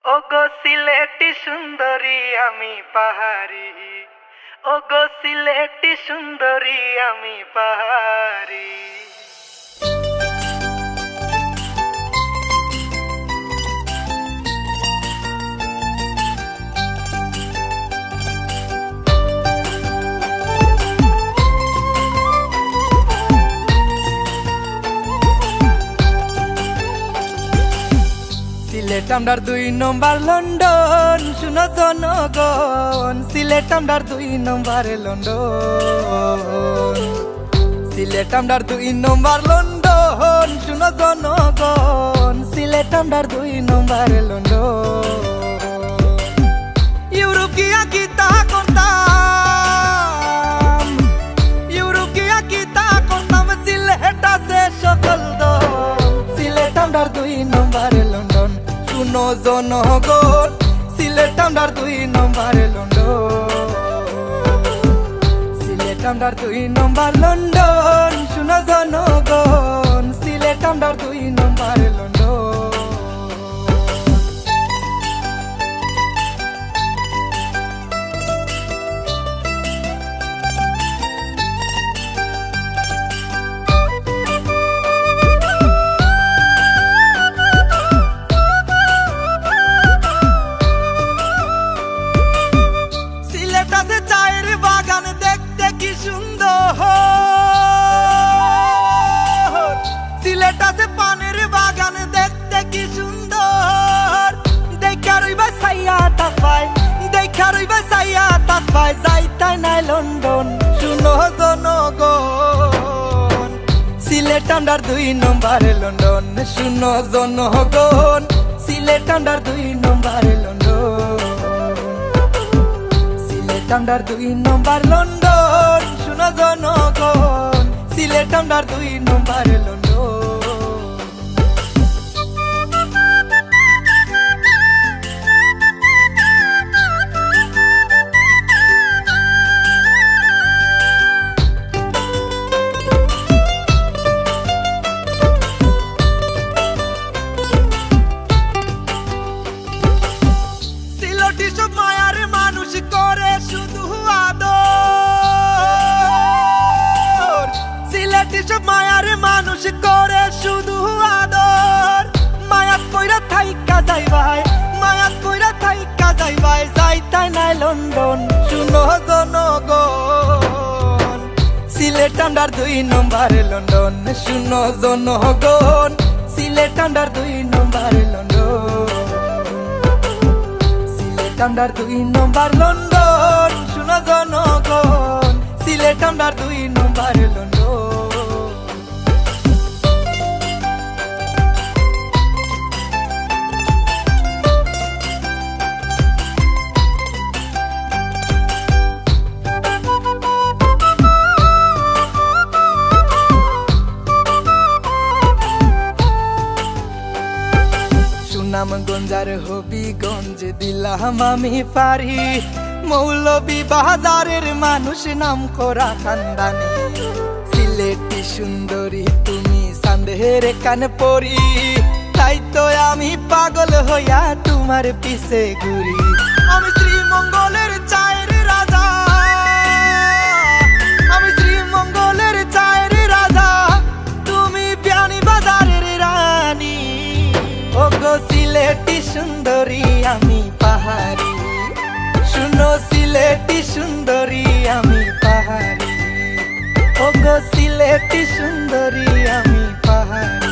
ওগো সিলেটি সুন্দরী আমি পাহাড়ি, ওগো সিলেটি সুন্দরী আমি পাহাড়ি। সিলেট আমরার ২ নম্বর লন্ডন, শুনো জনগণ। সিলেট আমরার ২ নম্বর লন্ডন, সিলেট আমরার ২ নম্বর লন্ডন, শুনো জনগণ। সিলেট আমরার ২ নম্বর লন্ডন। ইউরোপ গিয়া কি তা করতাম, ইউরোপ গিয়া কি তা করতাম, সিলেট আছে সকল দল। সিলেট আমরার ২ নম্বর লন্ডন, শুনো জনগণ। সিলেট আমরার ২ নম্বর লন্ডন, সিলেট আমরার ২ নম্বর লন্ডন, শুনো জনগণ। সিলেট আমরার ২ নম্বর লন্ডন। চায়ের বাগান দেখতে কি সুন্দর, সিলেট আছে পানের বাগান দেখতে কি সুন্দর। দেখা রইবা সাইয়া তাকবাই, দেখা রইবা সাইয়া তাকবাই, যাইতাই নাই লন্ডন, শুনো জনগণ। সিলেট আমরার ২ নম্বর লন্ডন, শুনো জনগণ। সিলেট আমরার ২ নম্বর লন্ডন, সিলেট আমরার ২ নম্বর লন্ডন, শুনো জনগণ। সিলেট আমরার ২ নম্বর লন্ডন। সিলেটি সব মায়ার মানুষ করে শুধু আদর, সিলেটি সব মায়ার মানুষ করে শুধু আদর। মায়াত পইরা থাইকা যাই ভাই, মায়াত পইরা থাইকা যাই ভাই, যাইতাই নাই লন্ডন, শুনো জনগণ। সিলেট আমরার ২ নম্বর লন্ডন, শুনো জনগণ। সিলেট আমরার ২ নম্বর লন্ডন, সিলেট আমরার ২ নম্বর লন্ডন, শুনো জনগণ। সিলেট আমরার ২ নম্বর লন্ডন। সুনামগঞ্জার হবিগঞ্জ দিলাম আমি পারি, মৌলভী বাজারের মানুষ নাম করা খানদানি। সিলেটি সুন্দরী তুমি সান্দেহের কান পরি, তাই তো আমি পাগল হইয়া তোমার পিছে ঘুরি। আমি শ্রীমঙ্গলের চায়ের রাজা, আমি শ্রীমঙ্গলের চায়ের রাজা, তুমি বিয়ানী বাজারের রানী। ওগো সিলেটি সুন্দরী আমি পাহাড়ি, শুনো সিলেটি সুন্দরী আমি পাহাড়ি। ওগো সিলেটি সুন্দরী আমি পাহাড়ি।